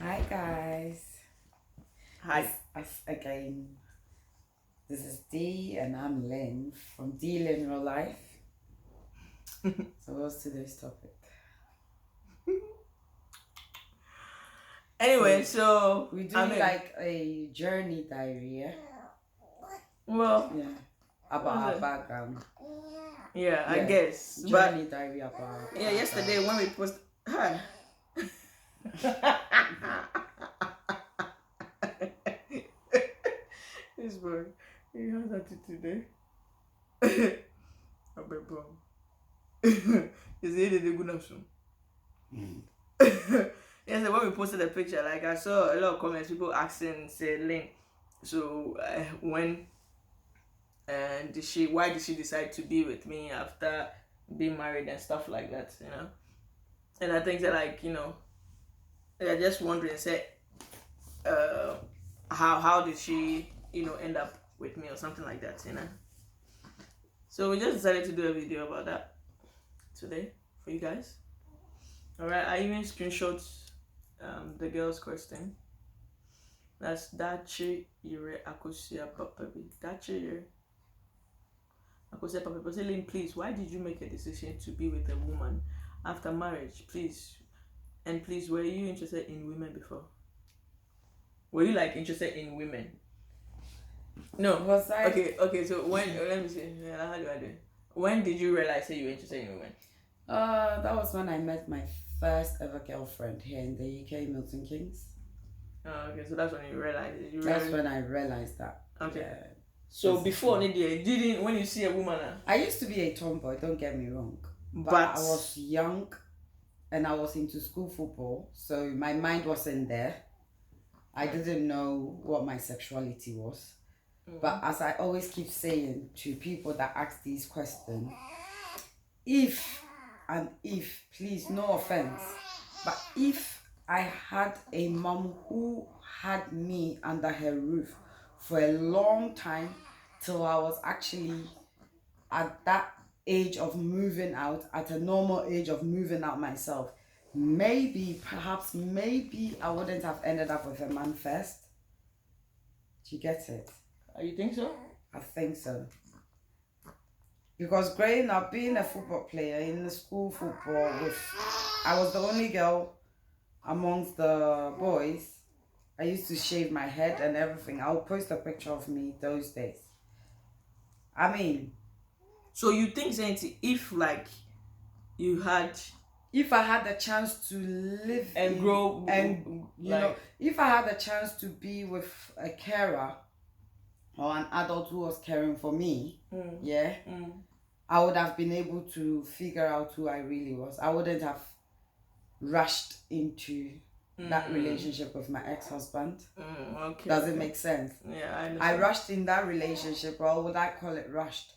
Hi guys. Hi. Us again. This is Dee and I'm Lynn from Lyn-RealLife. So what's today's topic? Anyway, so we do like a journey diary, yeah? Well, yeah. About our background. Yeah, I guess. Journey diary about our yeah, yesterday when we post hi. This boy, he has attitude today. A bit bro. Is it the good option? Yes, when we posted the picture, like I saw a lot of comments, people asking, say, Lynn, so when why did she decide to be with me after being married and stuff like that, And I think that, like, they're just wondering, say, how did she, end up with me or something like that, So we just decided to do a video about that today for you guys. Alright, I even screenshot the girl's question. That's Dachi Yure Akosia Papabi. Dachi Yure Akosia Papabi. Say, Lynn, please, why did you make a decision to be with a woman after marriage? Please. And please, were you interested in women before? Were you like interested in women? No. Was I? Okay, so when, let me see, how do I do it? When did you realize that you were interested in women? That was when I met my first ever girlfriend here in the UK, Milton Keynes. Oh, okay, so that's when you realized. That's when I realized that. Okay. Yeah. So before Nidia, didn't when you see a woman? I used to be a tomboy, don't get me wrong. But I was young and I was into school football, so my mind wasn't there. I didn't know what my sexuality was. But as I always keep saying to people that ask these questions, if, please, no offense, but if I had a mom who had me under her roof for a long time till I was actually at that age of moving out, at a normal age of moving out myself, maybe I wouldn't have ended up with a man first. Do you get it? You think so? I think so. Because growing up, being a football player in the school football, I was the only girl amongst the boys. I used to shave my head and everything. I'll post a picture of me those days. I mean, so you think, Sainty, if like if I had the chance to live and grow and if I had the chance to be with a carer or an adult who was caring for me, I would have been able to figure out who I really was. I wouldn't have rushed into that relationship with my ex-husband. Okay. Does it make sense? Yeah, I understand. I rushed in that relationship, or would I call it rushed?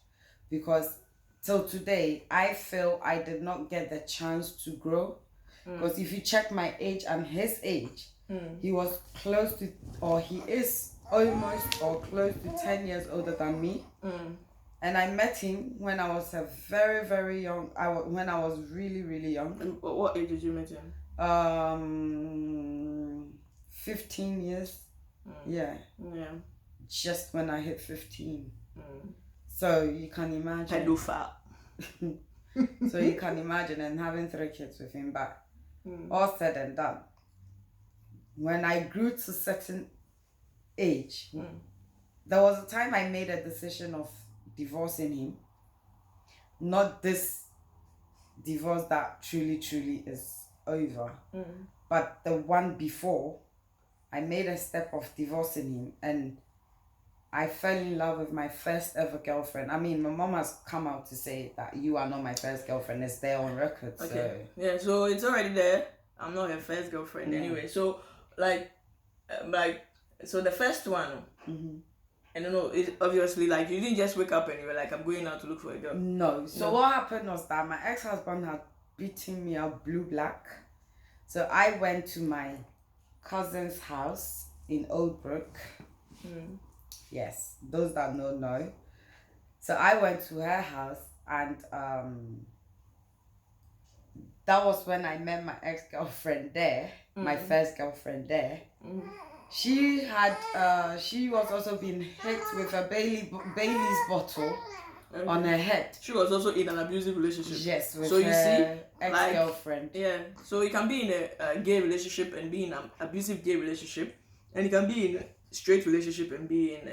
Because till today, I feel I did not get the chance to grow. Because if you check my age and his age, he was close to, or he is almost or close to 10 years older than me. And I met him when I was a very, very young. When I was really, really young. And what age did you meet him? 15 years. Yeah. Just when I hit 15. So you can imagine. Pedophile. So you can imagine, and having 3 kids with him. But all said and done, when I grew to a certain age, there was a time I made a decision of divorcing him. Not this divorce that truly is over, but the one before. I made a step of divorcing him, and I fell in love with my first ever girlfriend. I mean, my mom has come out to say that you are not my first girlfriend. It's there on record. Okay. So. Yeah, so it's already there. I'm not her first girlfriend anyway. So, so the first one, I don't know, it's obviously like you didn't just wake up and you were like, I'm going out to look for a girl. No. So what happened was that my ex-husband had beaten me up blue-black. So I went to my cousin's house in Old Brook. Yes, those that know. So I went to her house, and that was when I met my ex-girlfriend there. my first girlfriend there, she was also being hit with a Bailey's bottle on her head. She was also in an abusive relationship. Yes, with so you see, ex-girlfriend. Yeah, so you can be in a gay relationship and be in an abusive gay relationship, and you can be in a straight relationship and be in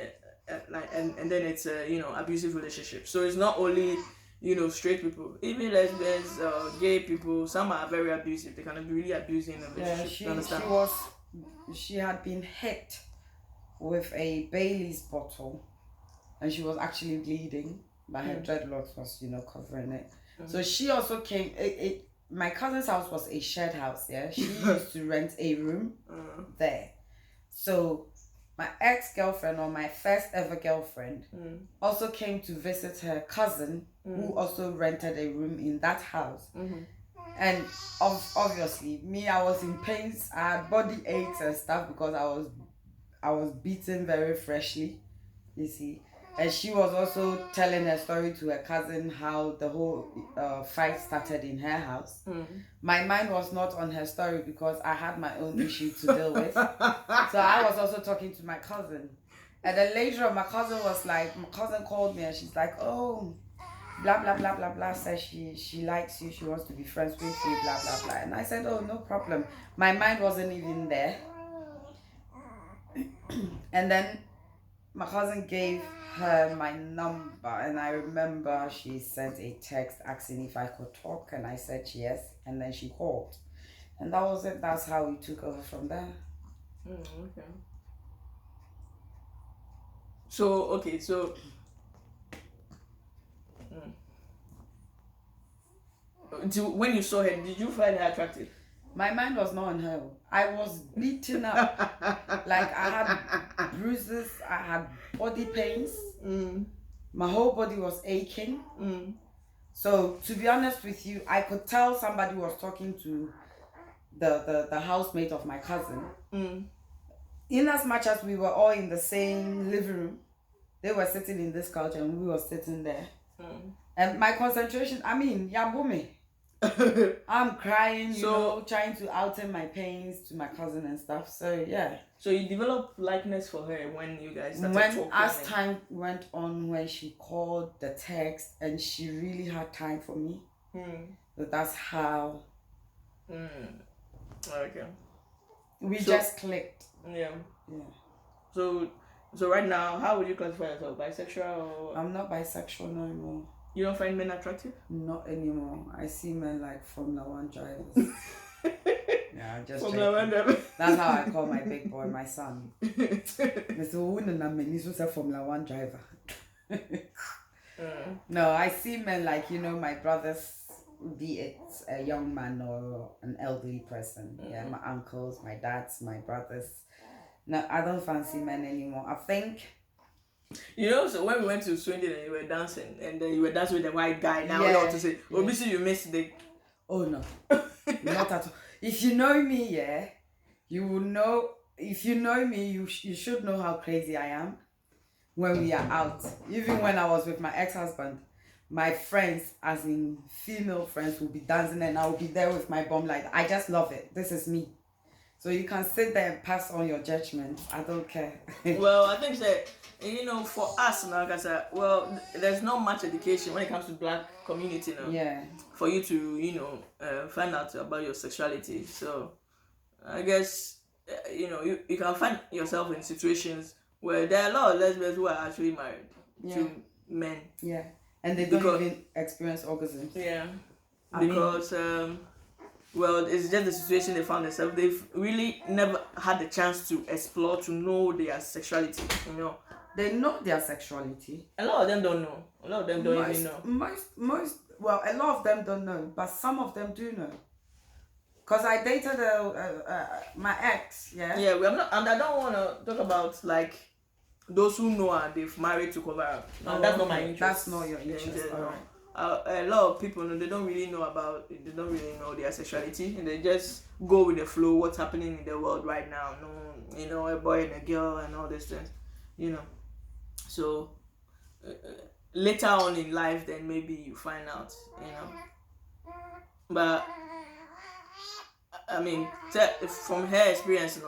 and then it's a abusive relationship. So it's not only straight people, even lesbians, gay people. Some are very abusive. They can be really abusing in a relationship. She had been hit with a Bailey's bottle, and she was actually bleeding, but her dreadlocks was covering it. So she also came. My cousin's house was a shared house. Yeah, she used to rent a room there. So my ex-girlfriend, or my first ever girlfriend, also came to visit her cousin, who also rented a room in that house. And obviously, me, I was in pains. I had body aches and stuff because I was beaten very freshly, you see. And she was also telling her story to her cousin, how the whole fight started in her house. My mind was not on her story because I had my own issue to deal with. So I was also talking to my cousin. And then later on, my cousin called me and she's like, oh, blah, blah, blah, blah, blah, says she likes you, she wants to be friends with you, blah, blah, blah. And I said, oh, no problem. My mind wasn't even there. And then my cousin gave her my number, and I remember she sent a text asking if I could talk, and I said yes, and then she called. And that was it. That's how we took over from there. Okay. So when you saw her, did you find her attractive? My mind was not on her. I was beaten up. Like, I had bruises, I had body pains. My whole body was aching. So, to be honest with you, I could tell somebody was talking to the housemate of my cousin. In as much as we were all in the same living room, they were sitting in this couch and we were sitting there. And my concentration, Yabumi. I'm crying, trying to outen my pains to my cousin and stuff. So yeah. So you developed likeness for her when you guys started talking. As time went on, when she called, the text, and she really had time for me. So that's how. Okay. We just clicked. Yeah. So right now, how would you classify yourself? Bisexual or? I'm not bisexual no more. You don't find men attractive? Not anymore. I see men like Formula 1 drivers. Yeah, I'm just Formula 1 drivers. That's how I call my big boy, my son. Mr. Formula 1 driver. No, I see men like, my brothers, be it a young man or an elderly person. Yeah, my uncles, my dads, my brothers. No, I don't fancy men anymore. I think... so when we went to Swindon and you were dancing, and then you were dancing with the white guy, now we want to say, obviously you missed the... Oh no, not at all. If you know me, you will know. If you know me, you should know how crazy I am when we are out. Even when I was with my ex-husband, my friends, as in female friends, will be dancing and I will be there with my bum like, I just love it. This is me. So you can sit there and pass on your judgment. I don't care. Well, I think that, for us now, because, there's not much education when it comes to black community now. Yeah. For you to, find out about your sexuality. So, I guess, you can find yourself in situations where there are a lot of lesbians who are actually married to men. Yeah. And they don't even experience orgasms. Yeah. Because... it's just the situation they found themselves. They've really never had the chance to explore, to know their sexuality, They know their sexuality. A lot of them don't know. A lot of them don't even know. A lot of them don't know, but some of them do know. Because I dated my ex, yeah? Yeah, and I don't want to talk about, like, those who know and they've married to cover up. No, that's not my interest. That's not your interest, alright. A lot of people, they don't really know their sexuality, and they just go with the flow, what's happening in the world right now. No, a boy and a girl and all these things, So later on in life, then maybe you find out, But I mean, from her experience,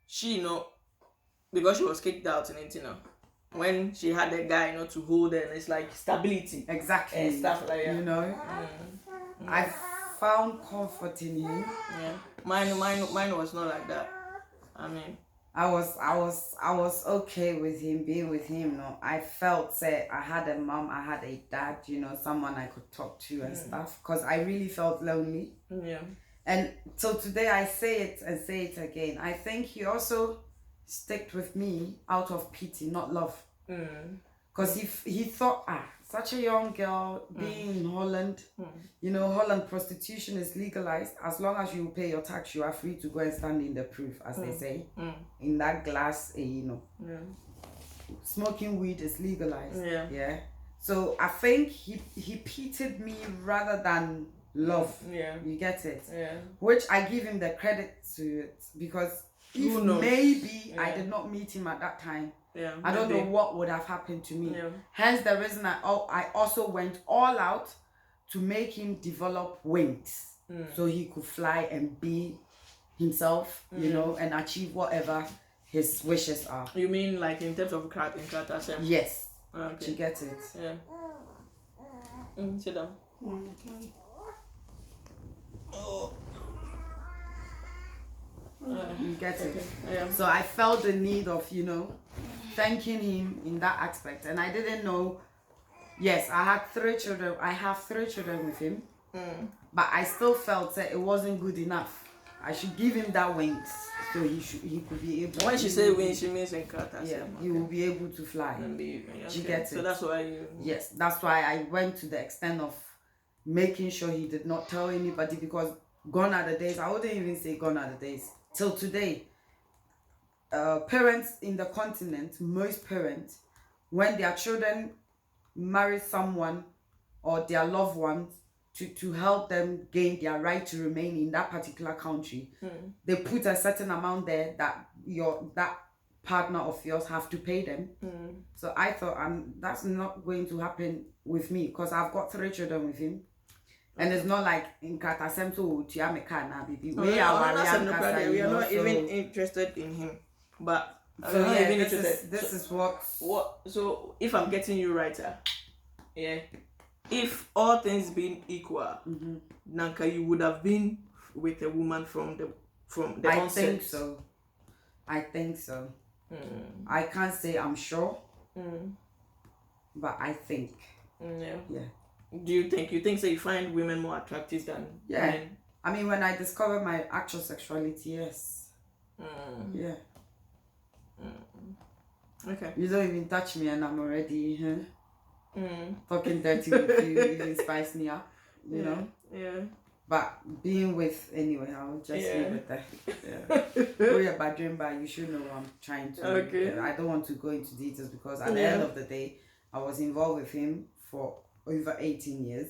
she, because she was kicked out and it, when she had a guy, to hold her, and it's like stability. Exactly. And stuff like that. I found comfort in him. Yeah. Mine was not like that. I mean, I was okay with him being with him. No, I felt that I had a mom, I had a dad, someone I could talk to and stuff. Because I really felt lonely. Yeah. And so today I say it and say it again. I think he also stuck with me out of pity, not love. Because he thought, such a young girl being in Holland, Holland prostitution is legalized. As long as you pay your tax, you are free to go and stand in the proof, as they say, in that glass, Smoking weed is legalized. Yeah. So I think he pitied me rather than love. Yeah. You get it? Yeah. Which I give him the credit to it, because if maybe I did not meet him at that time, I don't know what would have happened to me. Hence the reason I also went all out to make him develop wings so he could fly and be himself, and achieve whatever his wishes are. You mean like in terms of character? Yes. Okay. You get it? Yeah. Sit down. You get it? Yeah. So I felt the need of, thanking him in that aspect. And I didn't know, yes, I have 3 children with him, but I still felt that it wasn't good enough. I should give him that wings so he could be able. When she say wings, she means in character. Yeah, he will be able to fly. Okay. You get it? So that's why you. Yes, that's why I went to the extent of making sure he did not tell anybody, because gone are the days. I wouldn't even say gone are the days. Till today, parents in the continent, most parents, when their children marry someone or their loved ones to help them gain their right to remain in that particular country, they put a certain amount there that that partner of yours have to pay them. So I thought, that's not going to happen with me, because I've got 3 children with him. And it's not like in Katasem to Tiameka baby. We are not even interested in him. But so this is what. So if I'm getting you right, if all things being equal, Nanka, you would have been with a woman from the I onset. I think so. I can't say I'm sure, but I think. Yeah. Do you think that you find women more attractive than men? I mean, when I discovered my actual sexuality, yes. Yeah. Okay. You don't even touch me and I'm already talking dirty with you, even spice me up, you know? Yeah. But being with, anyway, I'll just leave it there. You should know what I'm trying to. Okay. I don't want to go into details, because at the end of the day, I was involved with him for over 18 years.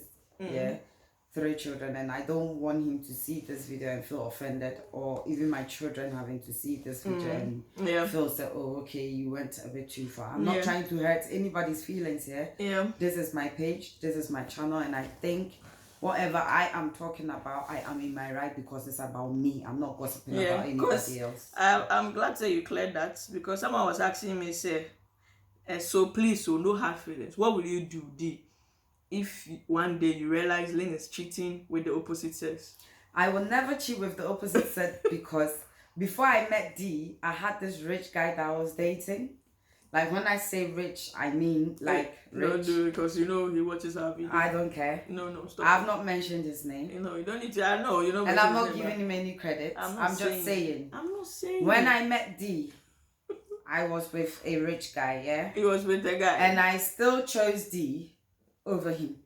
3 children, and I don't want him to see this video and feel offended, or even my children having to see this video and feel that, okay, you went a bit too far. I'm not trying to hurt anybody's feelings here. This is my page, this is my channel, and I think whatever I am talking about, I am in my right, because it's about me. I'm not gossiping about anybody else. I'm glad that you cleared that, because someone was asking me, so please, no hard feelings. What will you do, D, if one day you realize Lyn is cheating with the opposite sex? I will never cheat with the opposite sex, because before I met D, I had this rich guy that I was dating. Like, when I say rich, I mean like rich. No, because he watches our video. I don't care. No, stop. I've not mentioned his name. You don't need to. I know, And I'm not giving him any credit. I'm just saying. I'm not saying. When I met D, I was with a rich guy, yeah? He was with the guy. And I still chose D over him.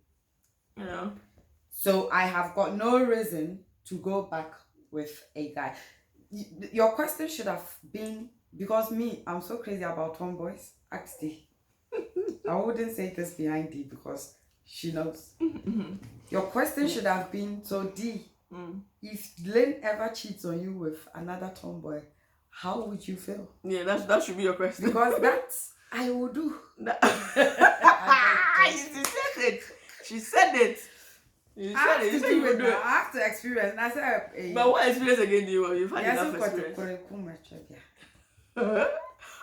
So I have got no reason to go back with a guy. Your question should have been, because I'm so crazy about tomboys. Ask D. I wouldn't say this behind D, because she knows. Your question should have been, so D, if Lyn ever cheats on you with another tomboy, how would you feel? Yeah, that should be your question. Because that's I will do. She said it. You I have said to it. You do it do now. it. I have to experience. And I said, But what experience again do you find yes, enough experience?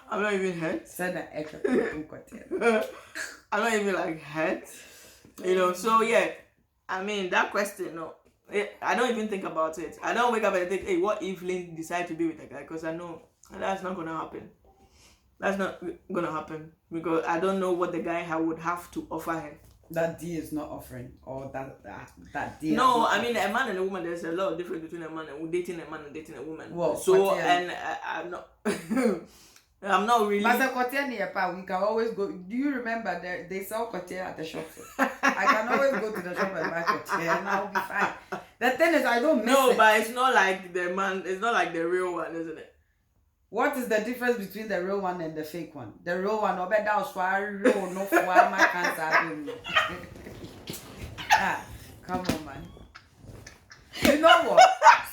I'm not even hurt. I'm not even like hurt. You know, so yeah. I mean, that question, no. I don't even think about it. I don't wake up and think, hey, what if Lynn decide to be with a guy? Because I know that's not going to happen. That's not going to happen. Because I don't know what the guy would have to offer her. That D is not offering, or that D. No, I mean, a man and a woman, there's a lot of difference between a man and dating a woman. Well, so, and I'm not... I'm not really. But we can always go. Do you remember they sell kotia at the shop? I can always go to the shop and buy kotia and I'll be fine. The thing is, I don't miss it. No, but it's not like the man. It's not like the real one, isn't it? What is the difference between the real one and the fake one? The real one, no better no for my cancer. Come on, man. You know what?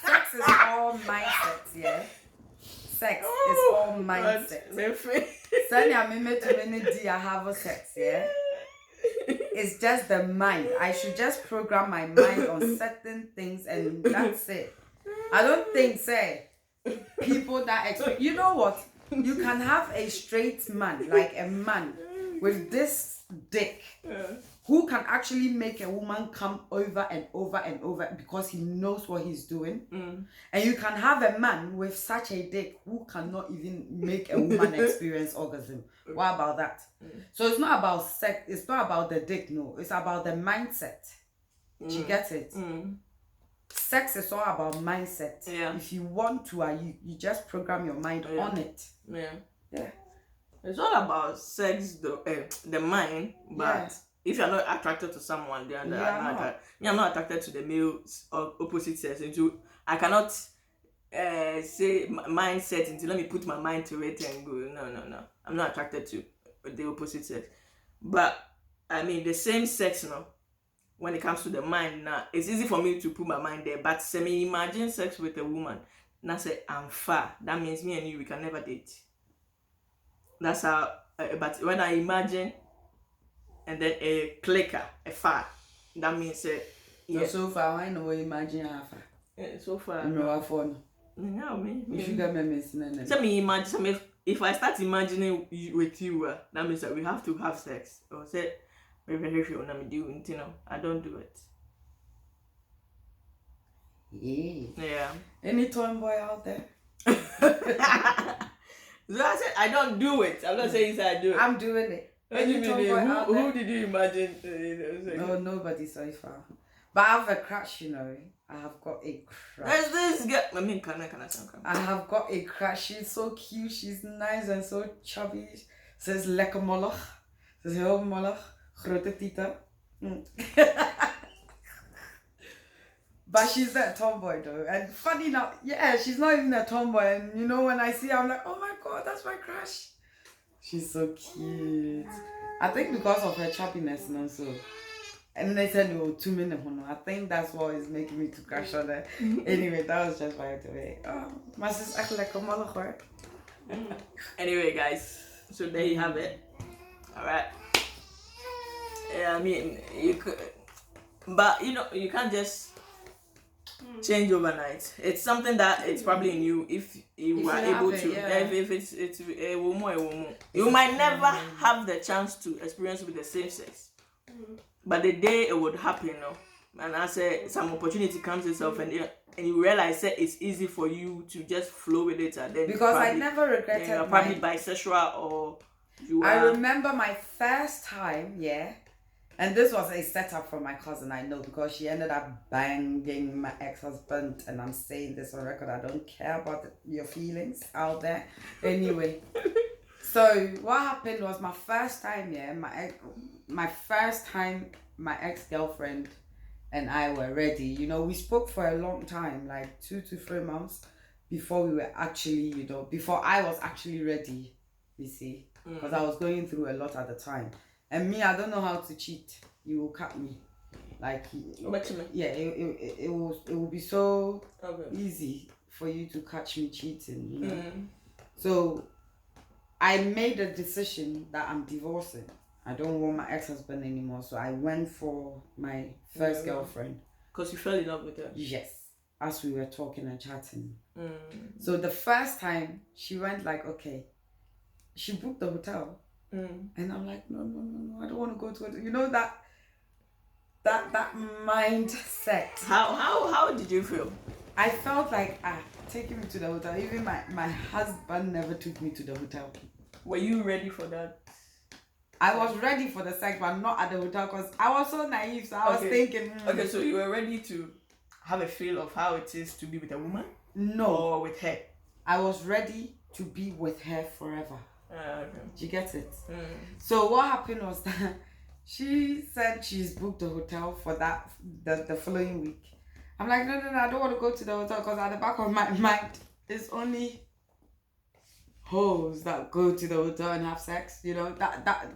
Sex is all mindset, yeah. Sex is all mindset. I have a sex, yeah. It's just the mind. I should just program my mind on certain things and that's it. I don't think, people that you know what? You can have a straight man, like a man with this dick, who can actually make a woman come over and over and over because he knows what he's doing. And you can have a man with such a dick who cannot even make a woman experience orgasm. What about that? So it's not about sex, it's not about the dick, no. It's about the mindset. Do you get it? Sex is all about mindset. Yeah. If you want to, you just program your mind on it. Yeah. It's all about sex, the mind, but if you're not attracted to someone, then I'm not attracted to the male or opposite sex. I cannot say mindset until let me put my mind to it and go. No. I'm not attracted to the opposite sex. But I mean, the same sex, when it comes to the mind, now it's easy for me to put my mind there. But say me imagine sex with a woman, now say I'm far. That means me and you we can never date. That's how. But when I imagine, and then a clicker, a far, that means so far I know imagine how far. So far. No, how far. No, me. You should get me missing. So me imagine. If I start imagining with you, that means that we have to have sex. Or say, maybe if you want me do, I don't do it. Yeah. Any tomboy out there? So I said I don't do it. I'm not saying I do it. I'm doing it. Who did you imagine? No, nobody so far. But I have a crush, I have got a crush. There's this girl. I mean, can I have got a crush. She's so cute. She's nice and so chubby. She's lekker mollig. She's heel mollig. Grote tieten. But she's a tomboy though. And funny enough, she's not even a tomboy. And when I see her, I'm like, oh my god, that's my crush. She's so cute. I think because of her choppiness and also. And they said, no, 2 minutes. I think that's what is making me to crush on her. Anyway, that was just by the way. My sister actually like a mother. Anyway, guys, so there you have it. Alright. Yeah, I mean, you could, but you can't just change overnight. It's something that it's probably in you if you are able to. If it's a woman. You might never have the chance to experience with the same sex. But the day it would happen, and I say some opportunity comes itself, and you realize that it's easy for you to just flow with it, and then because I never regretted. You're probably bisexual or you are. I remember my first time, and this was a setup for my cousin. I know because she ended up banging my ex-husband, and I'm saying this on record. I don't care about your feelings out there. Anyway. So what happened was my first time, my ex-girlfriend and I were ready. We spoke for a long time, like 2 to 3 months before we were actually, before I was actually ready, you see, because I was going through a lot at the time. And me, I don't know how to cheat. You will cut me. Like, it will be so easy for you to catch me cheating, So I made a decision that I'm divorcing. I don't want my ex-husband anymore. So I went for my first girlfriend. Because you fell in love with her? Yes. As we were talking and chatting. So the first time she went like, okay, she booked the hotel. And I'm like, no, I don't want to go to it. You know that mindset. How did you feel? I felt like taking me to the hotel. Even my husband never took me to the hotel. Were you ready for that? I was ready for the sex, but not at the hotel because I was so naive. So I was thinking. Okay, so you were ready to have a feel of how it is to be with a woman? No. Or with her? I was ready to be with her forever. Okay. Do you get it? So what happened was that she said she's booked the hotel for that the following week. I'm like, no, I don't want to go to the hotel because at the back of my mind is only hoes that go to the hotel and have sex. You know, that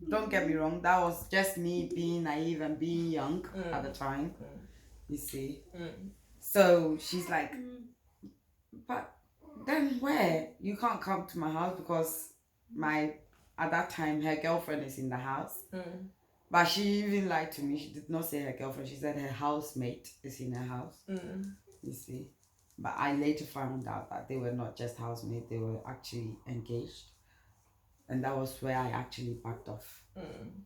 don't get me wrong, that was just me being naive and being young at the time. You see. So she's like, but then where? You can't come to my house because at that time her girlfriend is in the house. But she even lied to me. She did not say her girlfriend. She said her housemate is in her house. You see. But I later found out that they were not just housemates. They were actually engaged. And that was where I actually backed off.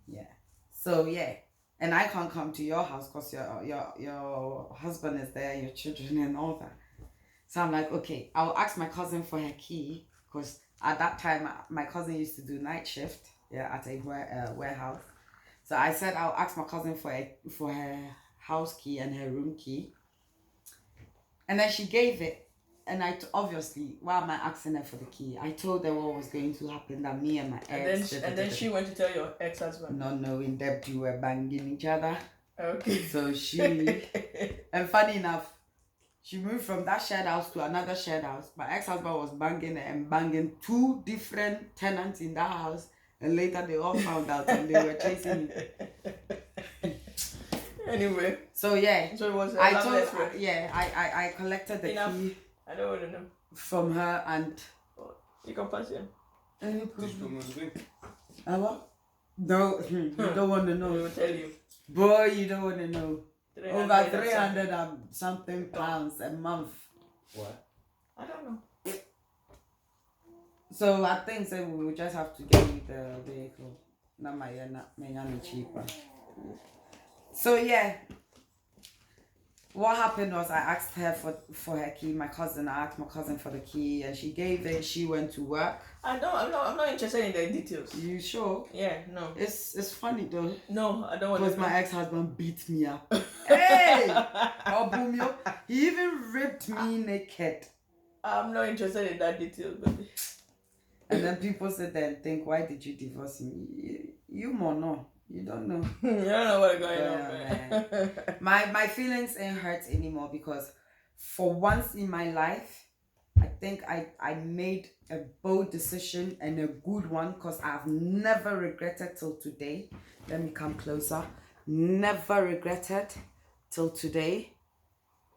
Yeah. So yeah. And I can't come to your house because your husband is there, your children and all that. So I'm like, okay, I'll ask my cousin for her key because at that time my cousin used to do night shift, at a warehouse. So I said I'll ask my cousin for her house key and her room key. And then she gave it. And obviously, why am I asking her for the key? I told her what was going to happen, that me and my ex... And then she went to tell your ex-husband? Not knowing that you were banging each other. Okay. So she... And funny enough, she moved from that shared house to another shared house. My ex-husband was banging her and banging 2 different tenants in that house. And later they all found out and they were chasing me. Anyway. So yeah. So it was I collected the key. I don't want to know. From her and... You can pass here. What? No, you don't want to know. We will tell you. Boy, you don't want to know. Over 300 and something pounds a month. What? I don't know. So I think we will just have to get you the vehicle. Not my cheaper. So yeah. What happened was I asked her for her key. I asked my cousin for the key and she gave it. She went to work. I'm not interested in the details. You sure? Yeah, no. It's funny though. No, I don't want to. Because my ex-husband beat me up. Hey! He even ripped me naked. I'm not interested in that detail, baby. And then people sit there and think, why did you divorce me? You more no. You don't know. You don't know what's going on, man. My feelings ain't hurt anymore because for once in my life, I think I made a bold decision and a good one because I've never regretted till today. Let me come closer. Never regretted till today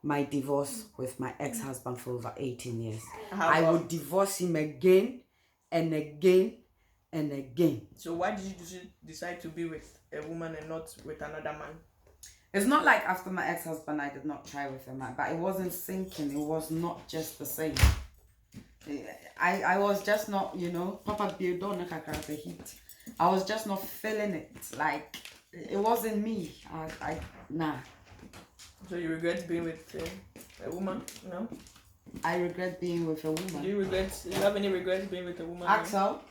my divorce with my ex-husband for over 18 years. I would divorce him again and again and again. So why did you decide to be with a woman and not with another man? It's not like after my ex-husband I did not try with a man, but it wasn't sinking. It was not just the same. I was just not, Papa don't the heat. I was just not feeling it. Like it wasn't me. Nah. So you regret being with a woman? No. I regret being with a woman. Do you have any regrets being with a woman? Axel?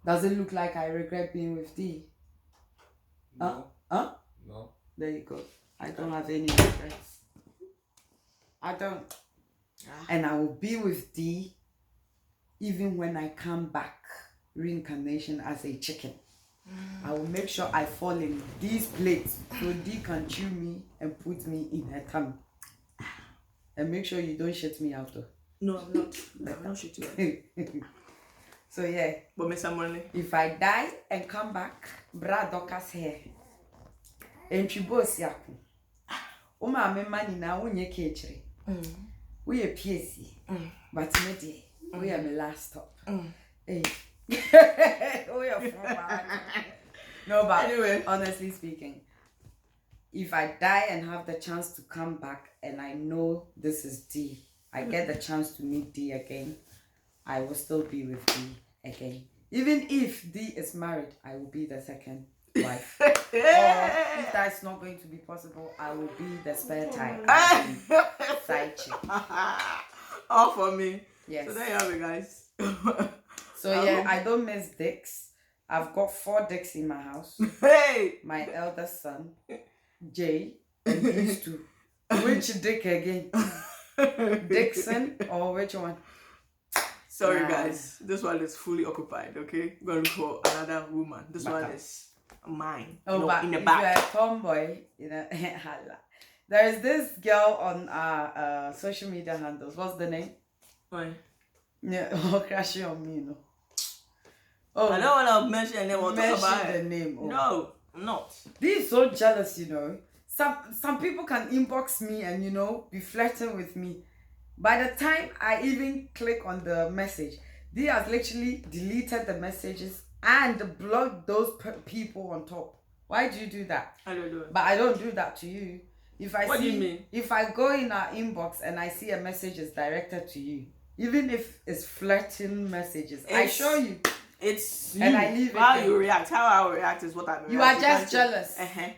Does it look like I regret being with D? No. No. There you go. I don't have any regrets. I don't. And I will be with D even when I come back, reincarnation as a chicken. I will make sure I fall in these plates so D can chew me and put me in her tummy. And make sure you don't shit me out though. No, I'm not. I'm not shit you out. So yeah. But Miss Amorle, if I die and come back, bra dokas here. And chibos yaku. Uma me money na unye kechre. We a PSC. But me we are my last stop. Hey, Oh, yeah. No, but Anyway. honestly speaking, if I die and have the chance to come back and I know this is D, I get the chance to meet D again, I will still be with D again. Even if D is married, I will be the second wife. Or if that's not going to be possible, I will be the spare tire. Side chick. All for me. Yes. So there you have it, guys. So yeah, I don't miss dicks. I've got 4 dicks in my house. Hey! My eldest son, Jay, and these 2. Which dick again? Dixon or which one? Sorry, Nah. guys. This one is fully occupied, okay? We're going to call another woman. This one is mine. Oh, but in the if back. you're a tomboy, there is this girl on our social media handles. What's the name? Why? Yeah, crashing on me, no. Oh, I don't want to mention her name or talk about the it. name. Oh. No, I'm not. This is so jealous, Some people can inbox me and be flirting with me. By the time I even click on the message, they has literally deleted the messages and blocked those people on top. Why do you do that? I don't do it. But I don't do that to you. What do you mean? If I go in our inbox and I see a message is directed to you, even if it's flirting messages, I show you. It's And you. I leave it How there. you react. How I will react is what I'm You are just jealous.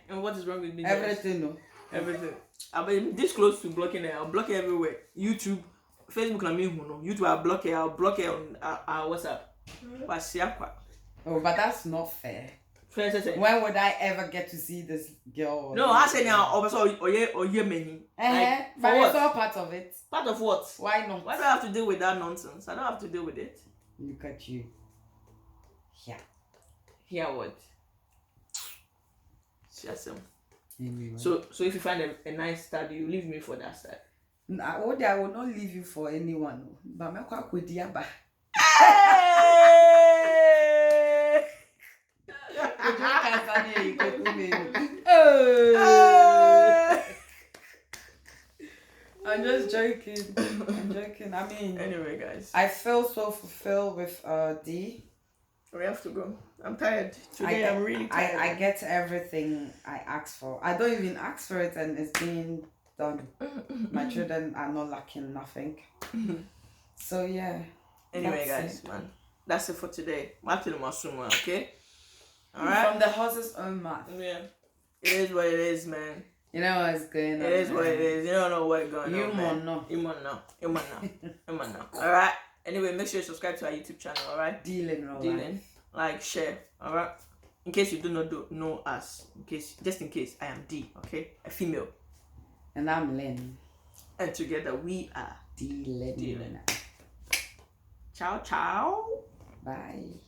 And what is wrong with me? Everything, no. Everything. I mean, this close to blocking her. I'll block her everywhere. YouTube, Facebook, YouTube, I'll block her. I'll block her on our WhatsApp. Oh, but that's not fair. When would I ever get to see this girl? No, I said now, also, or many. But it's all part of it. Part of what? Why not? Why do I have to deal with that nonsense? I don't have to deal with it. Look at you. Yeah. Hear what? Shasem. Anyway. So if you find a nice study, you leave me for that side. I will not leave you for anyone. But I'm quite with Diaba. I'm just joking. I mean, anyway, guys, I feel so fulfilled with D. We have to go. I'm tired. Today I'm really tired. I get everything I ask for. I don't even ask for it and it's being done. My children are not lacking nothing. So yeah. Anyway, guys, man, that's it for today. Okay? Alright? From the horse's own mouth. Yeah. It is what it is, man. You know what's going on. It is what it is. You don't know what's going on, man. You might know. Alright? Anyway, make sure you subscribe to our YouTube channel, alright? Lyn-RealLife. Like, share, alright? In case you do not know us, just in case, I am D, okay? A female. And I'm Lyn. And together we are Lyn. Ciao, ciao. Bye.